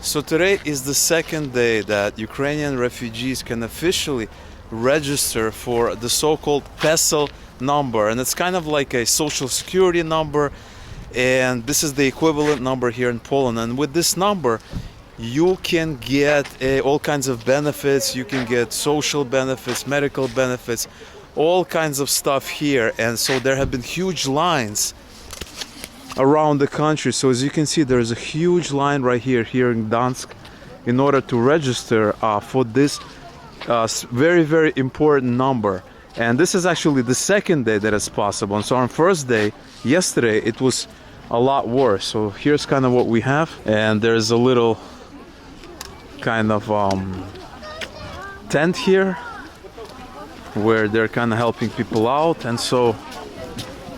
So today is the second day that Ukrainian refugees can officially register for the so-called PESEL number, and it's kind of like a social security number, and this is the equivalent number here in Poland. And with this number you can get all kinds of benefits. You can get social benefits, medical benefits, all kinds of stuff here. And so there have been huge lines around the country. So as you can see, there's a huge line right here in Gdańsk in order to register for this very, very important number. And this is actually the second day that it's possible. And so on first day, yesterday, it was a lot worse. So here's kind of what we have. And there's a little kind of tent here where they're kind of helping people out. And so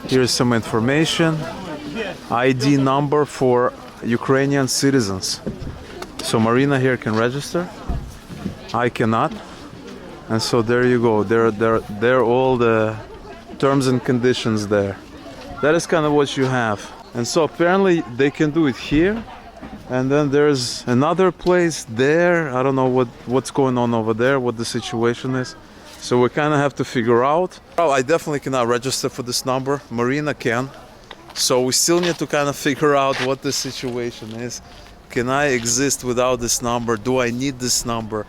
here's some information. ID number for Ukrainian citizens. So Marina here can register. I cannot. And so there you go. There all the terms and conditions there. That is kind of what you have. And so apparently they can do it here. And then there's another place there. I don't know what's going on over there, what the situation is. So we kind of have to figure out. Oh, I definitely cannot register for this number. Marina can. So we still need to kind of figure out what the situation is. Can I exist without this number? Do I need this number?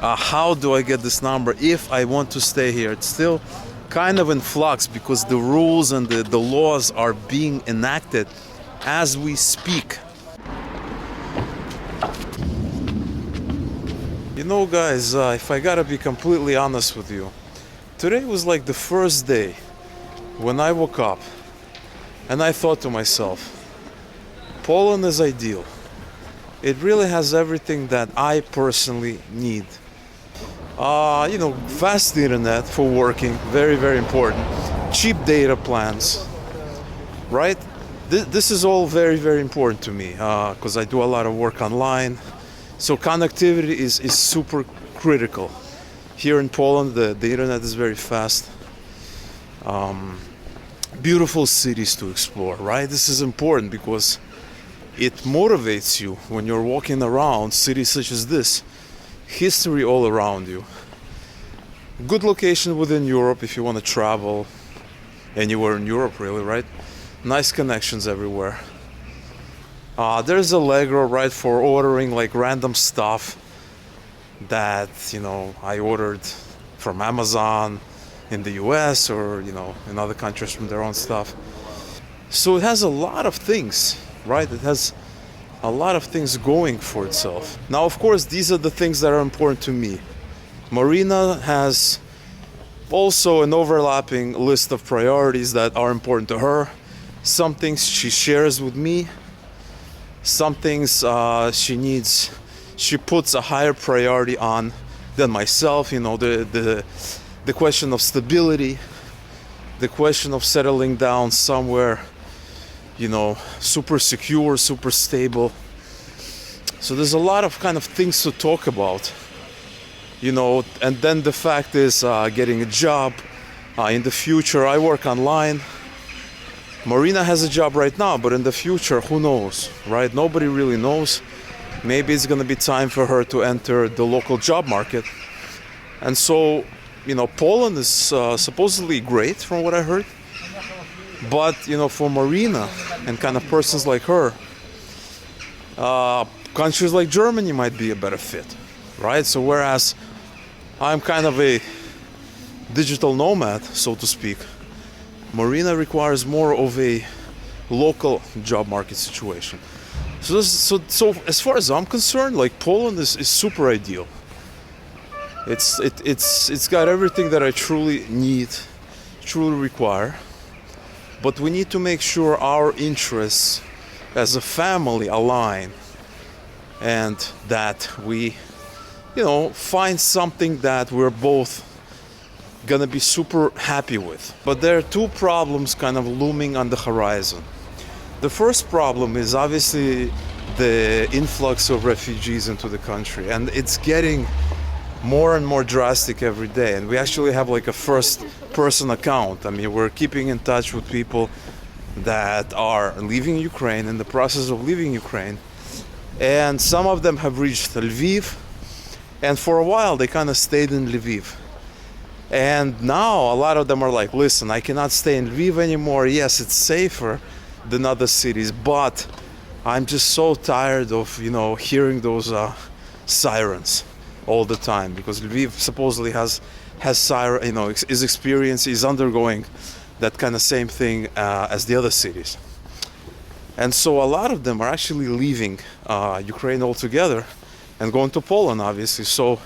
How do I get this number if I want to stay here? It's still kind of in flux because the rules and the laws are being enacted as we speak. You know, guys, if I gotta be completely honest with you, today was like the first day when I woke up and I thought to myself, Poland is ideal. It really has everything that I personally need. You know, fast internet for working, very, very important. Cheap data plans, right? This is all very, very important to me because I do a lot of work online. So connectivity is super critical. Here in Poland, the internet is very fast. Beautiful cities to explore, right? This is important because it motivates you when you're walking around cities such as this. History all around you. Good location within Europe if you want to travel anywhere in Europe, really, right? Nice connections everywhere. There's Allegro, right, for ordering like random stuff that, you know, I ordered from Amazon in the US or, you know, in other countries from their own stuff. So it has a lot of things, right? It has a lot of things going for itself. Now, of course, these are the things that are important to me. Marina has also an overlapping list of priorities that are important to her. Some things she shares with me. Some things she puts a higher priority on than myself. You know, the question of stability, the question of settling down somewhere, you know, super secure, super stable. So there's a lot of kind of things to talk about, you know. And then the fact is getting a job in the future. I work online. Marina has a job right now, but in the future, who knows, right? Nobody really knows. Maybe it's going to be time for her to enter the local job market. And so, you know, Poland is supposedly great from what I heard. But, you know, for Marina and kind of persons like her, countries like Germany might be a better fit, right? So whereas I'm kind of a digital nomad, so to speak, Marina requires more of a local job market situation. So as far as I'm concerned, like Poland is super ideal. It's got everything that I truly need, truly require. But we need to make sure our interests as a family align, and that we, you know, find something that we're both gonna be super happy with. But there are two problems kind of looming on the horizon. The first problem is obviously the influx of refugees into the country, and it's getting more and more drastic every day. And we actually have like a first person account. I mean, we're keeping in touch with people that are leaving Ukraine, in the process of leaving Ukraine. And some of them have reached Lviv. And for a while, they kind of stayed in Lviv. And now a lot of them are like, listen, I cannot stay in Lviv anymore. Yes, it's safer than other cities, but I'm just so tired of, hearing those sirens all the time, because Lviv supposedly has siren, is undergoing that kind of same thing as the other cities. And so a lot of them are actually leaving Ukraine altogether and going to Poland, obviously. So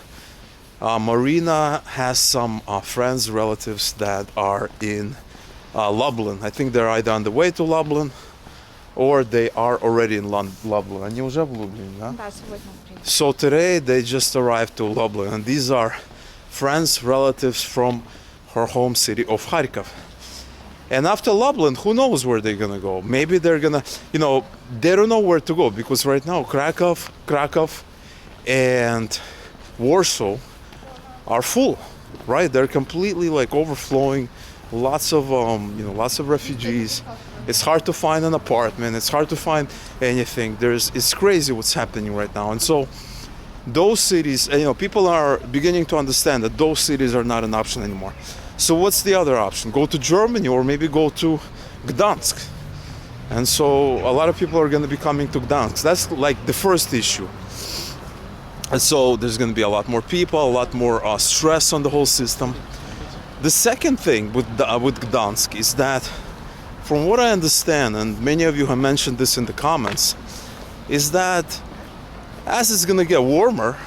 Marina has some friends, relatives that are in Lublin. I think they're either on the way to Lublin or they are already in Lublin. Они уже в Люблине, да? So today they just arrived to Lublin, and these are friends, relatives from her home city of Kharkiv. And after Lublin, who knows where they're gonna go? Maybe they're gonna, they don't know where to go, because right now Krakow and Warsaw are full, right? They're completely like overflowing. Lots of refugees. It's hard to find an apartment. It's hard to find anything. It's crazy what's happening right now. And so those cities, people are beginning to understand that those cities are not an option anymore. So what's the other option? Go to Germany, or maybe go to Gdańsk. And so a lot of people are going to be coming to Gdańsk. That's like the first issue. And so there's going to be a lot more people, a lot more stress on the whole system. The second thing with Gdańsk is that, from what I understand, and many of you have mentioned this in the comments, is that as it's going to get warmer,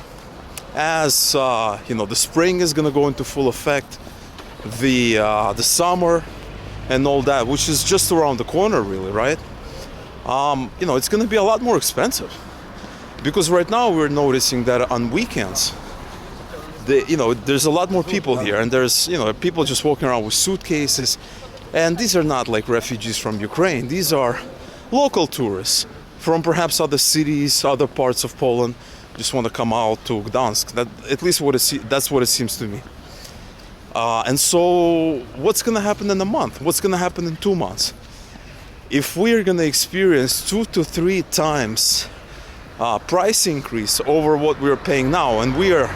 as the spring is going to go into full effect, the summer and all that, which is just around the corner, really, right? It's going to be a lot more expensive, because right now we're noticing that on weekends, there's a lot more people here, and there's people just walking around with suitcases, and these are not like refugees from Ukraine. These are local tourists from perhaps other cities, other parts of Poland, just want to come out to Gdańsk. That's what it seems to me. And so what's going to happen in a month? What's going to happen in 2 months? If we're going to experience 2 to 3 times price increase over what we're paying now, and we are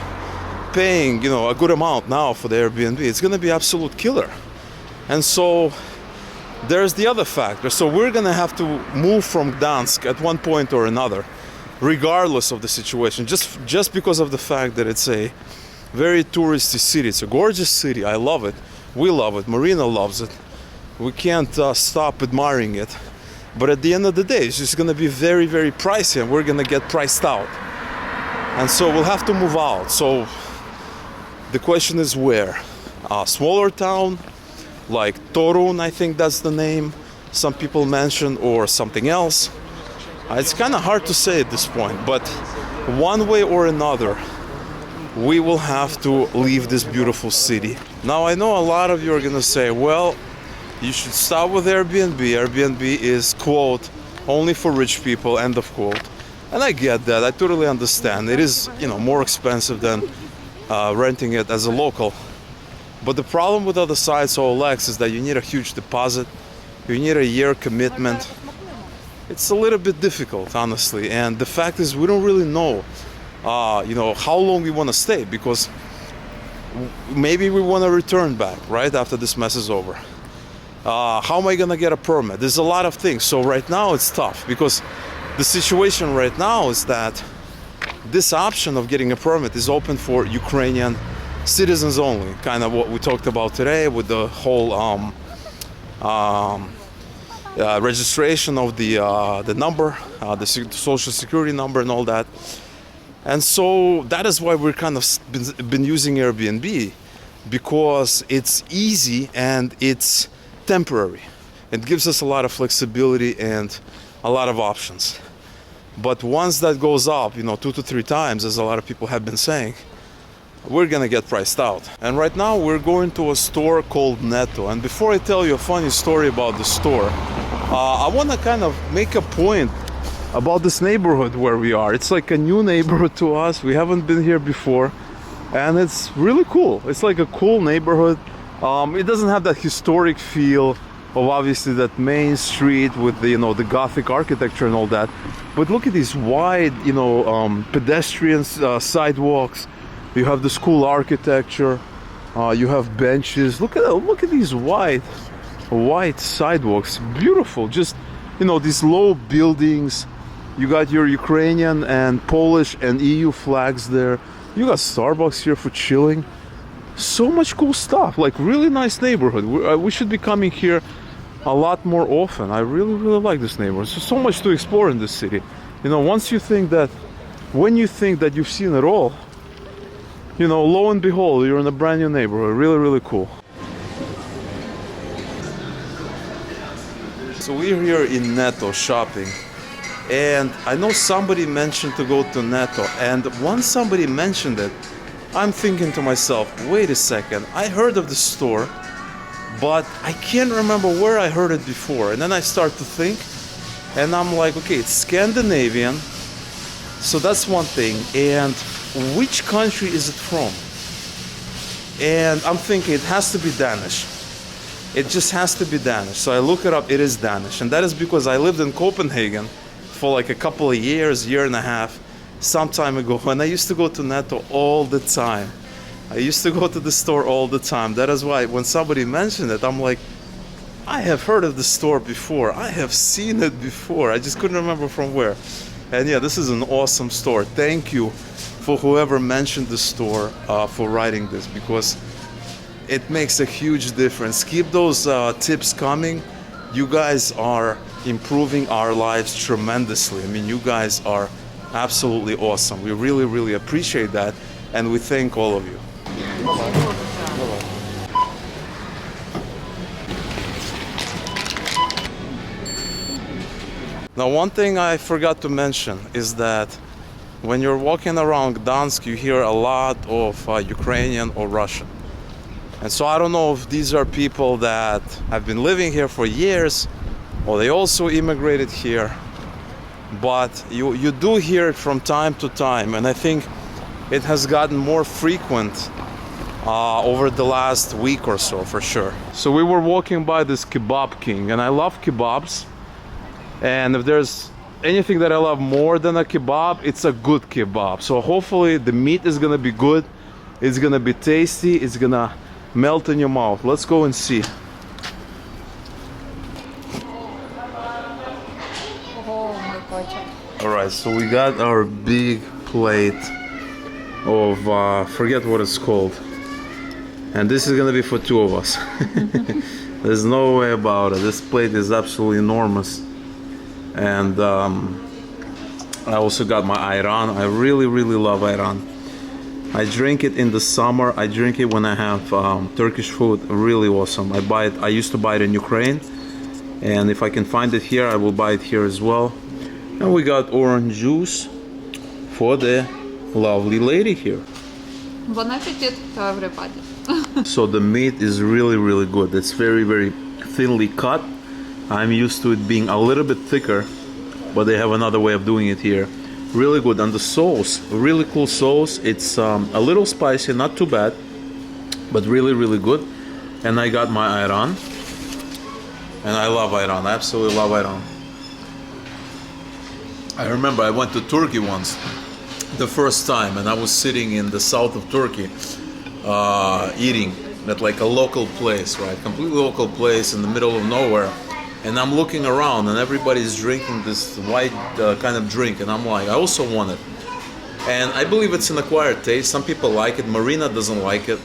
paying a good amount now for the Airbnb, it's going to be absolute killer. And so there's the other factor. So we're going to have to move from Gdańsk at one point or another, regardless of the situation, just because of the fact that it's a very touristy city. It's a gorgeous city. I love it. We love it. Marina loves it. We can't stop admiring it. But at the end of the day, it's just going to be very, very pricey, and we're going to get priced out. And so we'll have to move out. So the question is where? A smaller town like Torun, I think that's the name some people mention, or something else. It's kind of hard to say at this point, but one way or another, we will have to leave this beautiful city. Now, I know a lot of you are going to say, well, you should start with Airbnb. Airbnb is, quote, only for rich people, end of quote. And I get that. I totally understand. It is, more expensive than renting it as a local. But the problem with other sites, OLX, is that you need a huge deposit. You need a year commitment. It's a little bit difficult, honestly. And the fact is, we don't really know, how long we want to stay, because maybe we want to return back right after this mess is over. How am I going to get a permit? There's a lot of things. So right now it's tough, because the situation right now is that this option of getting a permit is open for Ukrainian citizens only, kind of what we talked about today with the whole registration of the number, the social security number and all that. And so that is why we're kind of been using Airbnb, because it's easy and it's temporary. It gives us a lot of flexibility and a lot of options. But once that goes up, 2 to 3 times, as a lot of people have been saying, we're gonna get priced out. And right now we're going to a store called Netto. And before I tell you a funny story about the store, I want to kind of make a point about this neighborhood where we are. It's like a new neighborhood to us. We haven't been here before. and it's really cool. It's like a cool neighborhood. It doesn't have that historic feel of obviously that main street with the, you know, the Gothic architecture and all that. But look at these wide, you know, pedestrian sidewalks. You have the school architecture. You have benches. Look at these wide sidewalks. Beautiful. Just, you know, these low buildings. You got your Ukrainian and Polish and EU flags there. You got Starbucks here for chilling. So much cool stuff. Like, really nice neighborhood. We should be coming here a lot more often. I really like this neighborhood. So much to explore in this city. You know, when you think that you've seen it all, you know, lo and behold, you're in a brand new neighborhood. Really cool. So we're here in Netto shopping, and I know somebody mentioned to go to Netto, and once somebody mentioned it, I'm thinking to myself, wait a second, I heard of the store, but I can't remember where I heard it before. And then I start to think, and I'm like, okay, it's Scandinavian, so that's one thing. And which country is it from? And I'm thinking it has to be Danish. It just has to be Danish. So I look it up, it is Danish. And that is because I lived in Copenhagen for like a couple of year and a half, some time ago, and I used to go to Netto all the time. I used to go to the store all the time. That is why when somebody mentioned it, I'm like, I have heard of the store before. I have seen it before. I just couldn't remember from where. And yeah, this is an awesome store. Thank you for whoever mentioned the store for writing this, because it makes a huge difference. Keep those tips coming. You guys are improving our lives tremendously. I mean, you guys are absolutely awesome. We really appreciate that, and we thank all of you. Now, one thing I forgot to mention is that when you're walking around Gdańsk, you hear a lot of Ukrainian or Russian. And so I don't know if these are people that have been living here for years, or they also immigrated here. But you do hear it from time to time, and I think it has gotten more frequent over the last week or so, for sure. So we were walking by this kebab king, and I love kebabs. And if there's anything that I love more than a kebab, it's a good kebab. So hopefully the meat is gonna be good, it's gonna be tasty, it's gonna melt in your mouth. Let's go and see. Alright, so we got our big plate of, forget what it's called. And this is gonna be for two of us. There's no way about it. This plate is absolutely enormous. And I also got my ayran. I really love ayran. I drink it in the summer. I drink it when I have Turkish food. Really awesome. I used to buy it in Ukraine. And if I can find it here, I will buy it here as well. And we got orange juice for the lovely lady here. Bon appetit to everybody. So the meat is really good. It's very thinly cut. I'm used to it being a little bit thicker, but they have another way of doing it here. Really good. And the sauce, really cool sauce. It's a little spicy, not too bad, but really good. And I got my ayran. And I love ayran. I absolutely love ayran. I remember I went to Turkey once, the first time, and I was sitting in the south of Turkey, eating at like a local place, right? Completely local place in the middle of nowhere. And I'm looking around, and everybody's drinking this white kind of drink, and I'm like, I also want it. And I believe it's an acquired taste. Some people like it. Marina doesn't like it.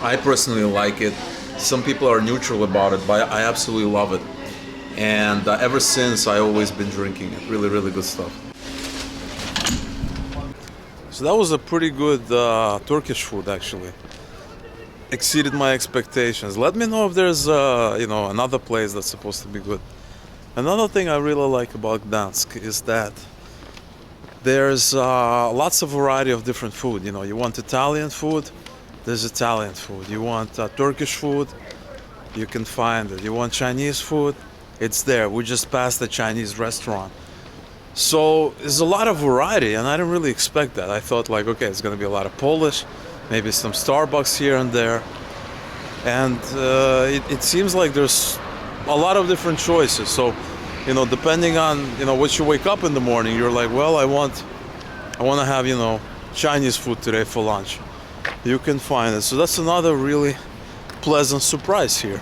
I personally like it. Some people are neutral about it, but I absolutely love it. And ever since, I always been drinking it. Really good stuff. So that was a pretty good Turkish food, actually. Exceeded my expectations. Let me know if there's another place that's supposed to be good. Another thing I really like about Gdańsk is that there's lots of variety of different food. You know, you want Italian food, there's Italian food. You want Turkish food, you can find it. You want Chinese food, it's there. We just passed the Chinese restaurant. So there's a lot of variety, and I didn't really expect that. I thought like, okay, it's gonna be a lot of Polish, maybe some Starbucks here and there. And it seems like there's a lot of different choices. So, you know, depending on, you know, what you wake up in the morning, you're like, well, I want to have, you know, Chinese food today for lunch. You can find it. So that's another really pleasant surprise here.